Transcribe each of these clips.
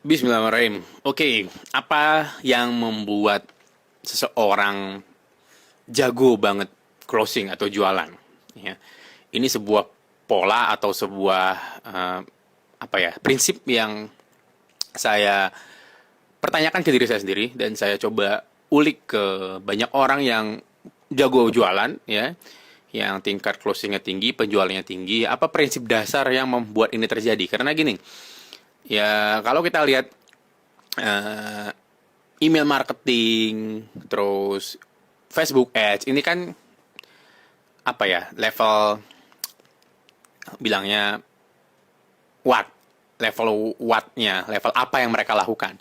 Bismillahirrahmanirrahim. Oke, apa yang membuat seseorang jago banget closing atau jualan? Ya, ini sebuah pola atau sebuah prinsip yang saya pertanyakan ke diri saya sendiri dan saya coba ulik ke banyak orang yang jago jualan, ya, yang tingkat closingnya tinggi, penjualannya tinggi. Apa prinsip dasar yang membuat ini terjadi? Karena gini, ya kalau kita lihat eh, email marketing, terus Facebook Ads, ini kan level bilangnya what, level what-nya, level apa yang mereka lakukan.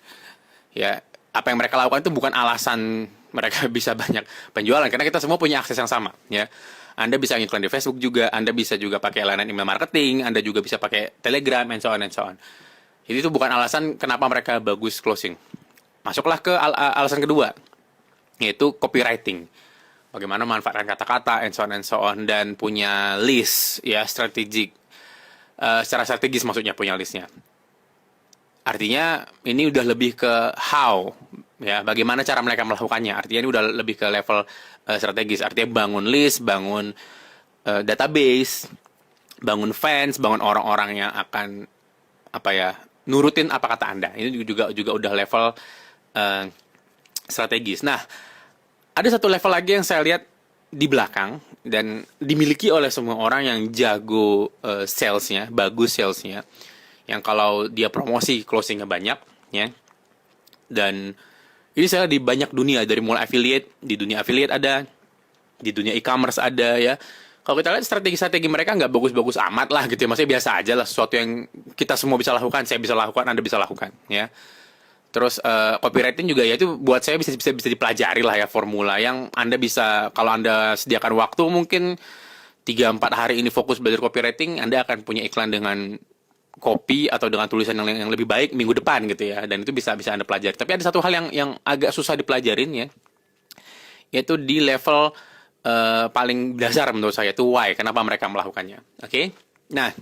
Ya, apa yang mereka lakukan itu bukan alasan mereka bisa banyak penjualan, karena kita semua punya akses yang sama, ya. Anda bisa ngiklan di Facebook juga, Anda bisa juga pakai layanan email marketing, Anda juga bisa pakai Telegram, and so on and so on. Jadi itu bukan alasan kenapa mereka bagus closing. Masuklah ke alasan kedua, yaitu copywriting. Bagaimana memanfaatkan kata-kata, and so on, dan punya list, ya, strategik. Secara strategis maksudnya punya listnya. Artinya ini udah lebih ke how, ya, bagaimana cara mereka melakukannya. Artinya ini udah lebih ke level strategis. Artinya bangun list, bangun database, bangun fans, bangun orang-orang yang akan nurutin apa kata Anda. Ini juga udah level uh, strategis. Nah, ada satu level lagi yang saya lihat di belakang dan dimiliki oleh semua orang yang jago salesnya, bagus salesnya, yang kalau dia promosi closingnya banyak, ya. Dan ini saya di banyak dunia, dari mulai affiliate, di dunia affiliate ada, di dunia e-commerce ada, ya. Kalau kita lihat strategi-strategi mereka nggak bagus-bagus amat lah gitu ya, maksudnya biasa aja lah, sesuatu yang kita semua bisa lakukan, saya bisa lakukan, Anda bisa lakukan, ya. Terus copywriting juga, ya, itu buat saya bisa dipelajari lah, ya, formula yang Anda bisa, kalau Anda sediakan waktu mungkin 3-4 hari ini fokus belajar copywriting, Anda akan punya iklan dengan copy atau dengan tulisan yang lebih baik minggu depan gitu ya, dan itu bisa Anda pelajari. Tapi ada satu hal yang agak susah dipelajarin, ya, yaitu di level paling dasar menurut saya, itu why, kenapa mereka melakukannya. Oke? Nah,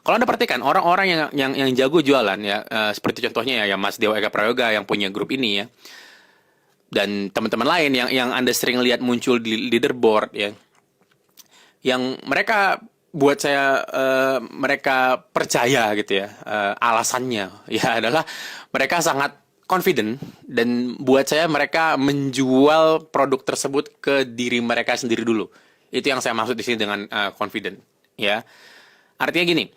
kalau Anda perhatikan orang-orang yang jago jualan, ya, seperti contohnya ya Mas Dewa Eka Prayoga yang punya grup ini, ya, dan teman-teman lain yang Anda sering lihat muncul di leaderboard, ya, yang mereka buat saya mereka percaya gitu ya, alasannya ya adalah mereka sangat confident, dan buat saya mereka menjual produk tersebut ke diri mereka sendiri dulu. Itu yang saya maksud di sini dengan confident, ya. Artinya gini,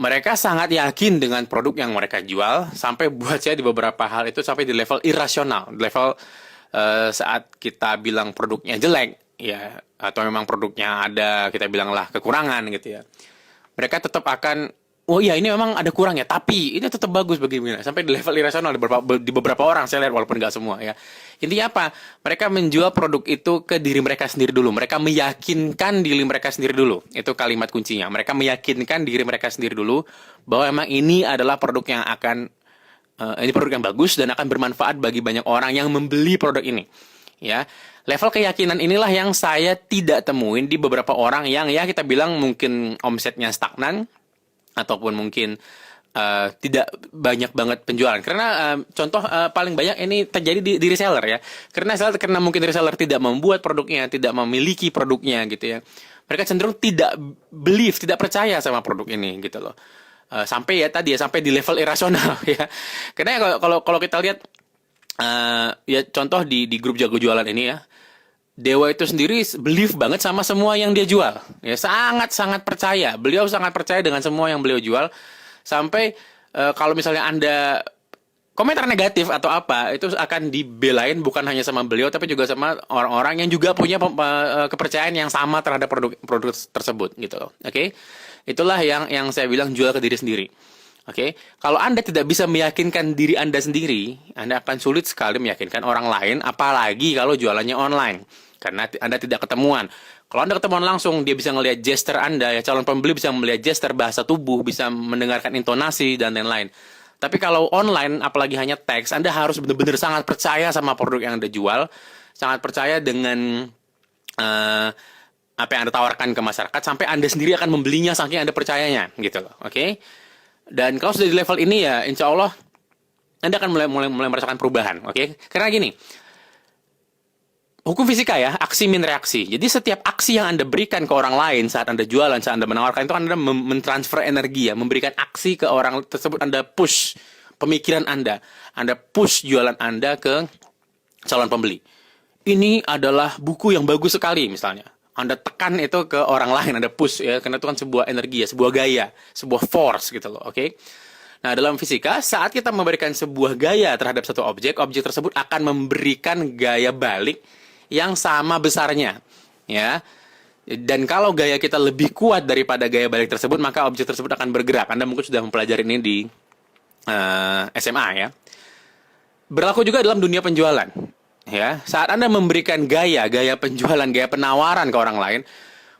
mereka sangat yakin dengan produk yang mereka jual, sampai buat saya di beberapa hal itu sampai di level irasional, level saat kita bilang produknya jelek, ya, atau memang produknya ada, kita bilanglah kekurangan gitu ya, mereka tetap akan, oh iya ini memang ada kurangnya, tapi ini tetap bagus bagaimana, sampai di level irasional di beberapa orang saya lihat, walaupun nggak semua, ya. Intinya apa? Mereka menjual produk itu ke diri mereka sendiri dulu. Mereka meyakinkan diri mereka sendiri dulu. Itu kalimat kuncinya. Mereka meyakinkan diri mereka sendiri dulu bahwa memang ini adalah produk yang akan ini produk yang bagus dan akan bermanfaat bagi banyak orang yang membeli produk ini, ya. Level keyakinan inilah yang saya tidak temuin di beberapa orang yang, ya, kita bilang mungkin omsetnya stagnan, ataupun mungkin tidak banyak banget penjualan. Karena contoh paling banyak ini terjadi di reseller, ya. Karena mungkin reseller tidak membuat produknya, tidak memiliki produknya gitu ya. Mereka cenderung tidak believe, tidak percaya sama produk ini gitu loh. Sampai ya tadi ya, sampai di level irasional ya. Karena kalau kita lihat ya contoh di grup jago jualan ini, ya. Dewa itu sendiri believe banget sama semua yang dia jual. Ya, sangat-sangat percaya. Beliau sangat percaya dengan semua yang beliau jual. Sampai kalau misalnya Anda komentar negatif atau apa, itu akan dibelain bukan hanya sama beliau, tapi juga sama orang-orang yang juga punya kepercayaan yang sama terhadap produk tersebut gitu loh. Oke? Itulah yang saya bilang, jual ke diri sendiri. Oke, kalau Anda tidak bisa meyakinkan diri Anda sendiri, Anda akan sulit sekali meyakinkan orang lain, apalagi kalau jualannya online. Karena Anda tidak ketemuan. Kalau Anda ketemuan langsung, dia bisa ngelihat gesture Anda, ya, calon pembeli bisa melihat gesture, bahasa tubuh, bisa mendengarkan intonasi, dan lain-lain. Tapi kalau online, apalagi hanya teks, Anda harus benar-benar sangat percaya sama produk yang Anda jual, sangat percaya dengan apa yang Anda tawarkan ke masyarakat, sampai Anda sendiri akan membelinya saking Anda percayanya, gitu loh. Oke? Dan kalau sudah di level ini, ya insya Allah Anda akan mulai merasakan perubahan, oke? Karena gini, hukum fisika ya, aksi min reaksi. Jadi setiap aksi yang Anda berikan ke orang lain saat Anda jualan, saat Anda menawarkan, itu Anda mentransfer energi ya, memberikan aksi ke orang tersebut. Anda push pemikiran Anda push jualan Anda ke calon pembeli. Ini adalah buku yang bagus sekali misalnya. Anda tekan itu ke orang lain, Anda push ya, karena itu kan sebuah energi ya, sebuah gaya, sebuah force gitu loh, oke? Nah, dalam fisika, saat kita memberikan sebuah gaya terhadap satu objek, objek tersebut akan memberikan gaya balik yang sama besarnya, ya. Dan kalau gaya kita lebih kuat daripada gaya balik tersebut, maka objek tersebut akan bergerak. Anda mungkin sudah mempelajari ini di SMA ya. Berlaku juga dalam dunia penjualan. Ya, saat Anda memberikan gaya penjualan, gaya penawaran ke orang lain,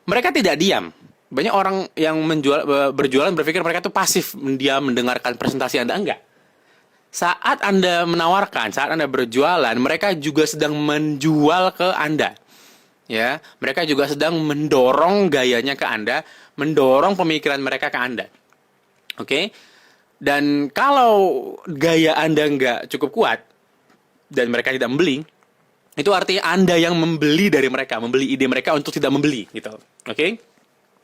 mereka tidak diam. Banyak orang yang berjualan berpikir mereka itu pasif, diam mendengarkan presentasi Anda. Enggak. Saat Anda menawarkan, saat Anda berjualan, mereka juga sedang menjual ke Anda. Ya, mereka juga sedang mendorong gayanya ke Anda, mendorong pemikiran mereka ke Anda. Oke? Dan kalau gaya Anda nggak cukup kuat dan mereka tidak membeli, itu artinya Anda yang membeli dari mereka, membeli ide mereka untuk tidak membeli, gitu. Oke?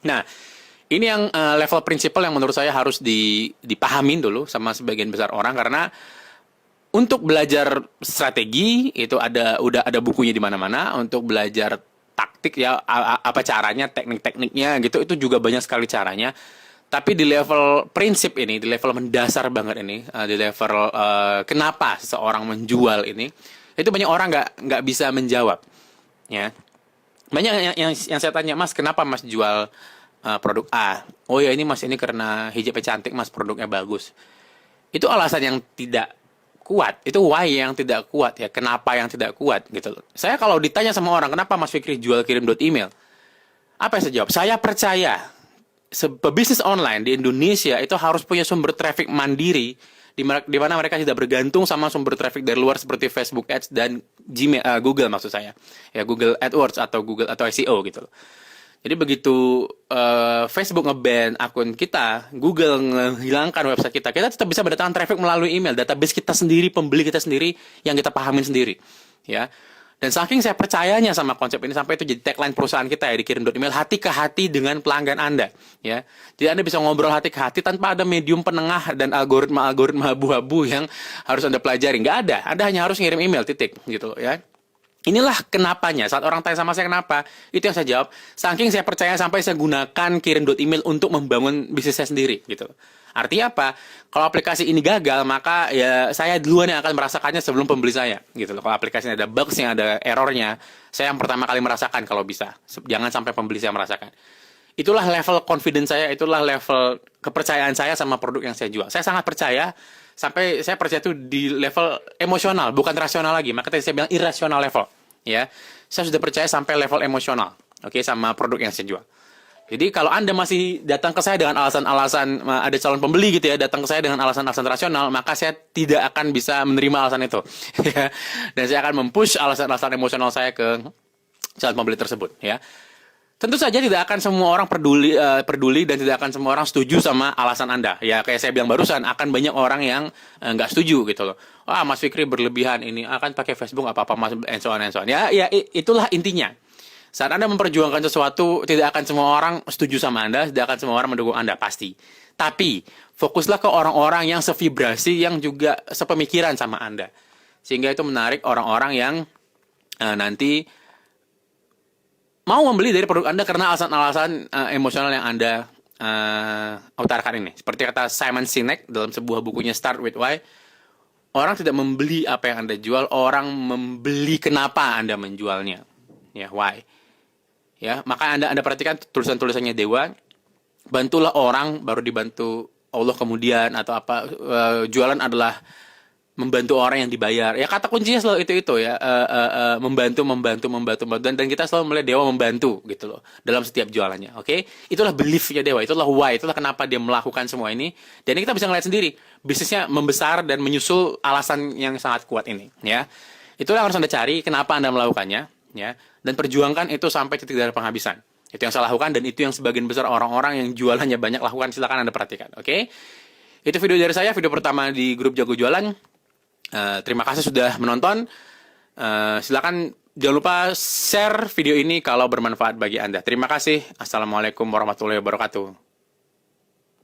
Nah, ini yang level prinsipal yang menurut saya harus dipahamin dulu sama sebagian besar orang, karena untuk belajar strategi itu udah ada bukunya di mana-mana. Untuk belajar taktik ya, apa caranya, teknik-tekniknya gitu, itu juga banyak sekali caranya. Tapi di level prinsip ini, di level mendasar banget ini, di level kenapa seseorang menjual ini, itu banyak orang nggak bisa menjawab, ya. Banyak yang saya tanya, Mas, kenapa Mas jual produk A? Oh ya, ini Mas, ini karena hijabnya cantik Mas, produknya bagus. Itu alasan yang tidak kuat, itu why yang tidak kuat ya, kenapa yang tidak kuat gitu loh. Saya kalau ditanya sama orang, kenapa Mas Fikri jual kirim.email? Apa yang saya jawab? Saya percaya pebisnis online di Indonesia itu harus punya sumber traffic mandiri, di mana mereka tidak bergantung sama sumber traffic dari luar seperti Facebook Ads dan Gmail, Google maksud saya, ya, Google AdWords atau Google atau SEO gitu loh. Jadi begitu Facebook nge-ban akun kita, Google menghilangkan website kita, kita tetap bisa mendatangkan traffic melalui email, database kita sendiri, pembeli kita sendiri yang kita pahamin sendiri, ya. Dan saking saya percayanya sama konsep ini, sampai itu jadi tagline perusahaan kita ya, di kirim.email, hati ke hati dengan pelanggan Anda, ya. Jadi Anda bisa ngobrol hati ke hati tanpa ada medium penengah dan algoritma abu-abu yang harus Anda pelajari. Nggak ada. Anda hanya harus ngirim email, titik, gitu, ya. Inilah kenapanya. Saat orang tanya sama saya kenapa, itu yang saya jawab. Saking saya percaya sampai saya gunakan kirim.email untuk membangun bisnis saya sendiri, gitu. Artinya apa? Kalau aplikasi ini gagal, maka ya saya duluan yang akan merasakannya sebelum pembeli saya, gitu loh. Kalau aplikasinya ada bugsnya, ada errornya, saya yang pertama kali merasakan kalau bisa. Jangan sampai pembeli saya merasakan. Itulah level confidence saya, itulah level kepercayaan saya sama produk yang saya jual. Saya sangat percaya, sampai saya percaya itu di level emosional, bukan rasional lagi. Maka tadi saya bilang irasional level, ya. Saya sudah percaya sampai level emosional, oke, sama produk yang saya jual. Jadi kalau Anda masih datang ke saya dengan alasan-alasan ada calon pembeli gitu ya, datang ke saya dengan alasan-alasan rasional, maka saya tidak akan bisa menerima alasan itu. Ya. Dan saya akan mempush alasan-alasan emosional saya ke calon pembeli tersebut, ya. Tentu saja tidak akan semua orang peduli dan tidak akan semua orang setuju sama alasan Anda. Ya, kayak saya bilang barusan, akan banyak orang yang nggak setuju gitu loh. Wah, Mas Fikri berlebihan ini, akan pakai Facebook apa-apa Mas, and so on and so on. Ya, itulah intinya. Saat Anda memperjuangkan sesuatu, tidak akan semua orang setuju sama Anda, tidak akan semua orang mendukung Anda, pasti. Tapi, fokuslah ke orang-orang yang sevibrasi, yang juga sepemikiran sama Anda. Sehingga itu menarik orang-orang yang nanti mau membeli dari produk Anda karena alasan-alasan emosional yang Anda utarakan ini. Seperti kata Simon Sinek dalam sebuah bukunya Start With Why, orang tidak membeli apa yang Anda jual, orang membeli kenapa Anda menjualnya. Ya, why? Ya, maka Anda perhatikan tulisan-tulisannya Dewa, bantulah orang baru dibantu Allah kemudian, atau apa, jualan adalah membantu orang yang dibayar. Ya, kata kuncinya selalu itu ya, membantu dan kita selalu melihat Dewa membantu gitu loh dalam setiap jualannya. Oke? Itulah belief-nya Dewa, itulah why, itulah kenapa dia melakukan semua ini. Dan kita bisa ngeliat sendiri bisnisnya membesar dan menyusul alasan yang sangat kuat ini, ya. Itulah yang harus Anda cari, kenapa Anda melakukannya, ya. Dan perjuangkan itu sampai titik darah penghabisan. Itu yang saya lakukan dan itu yang sebagian besar orang-orang yang jualannya banyak lakukan. Silakan Anda perhatikan, oke? Itu video dari saya, video pertama di grup Jago Jualan. Terima kasih sudah menonton. Silakan jangan lupa share video ini kalau bermanfaat bagi Anda. Terima kasih. Assalamualaikum warahmatullahi wabarakatuh.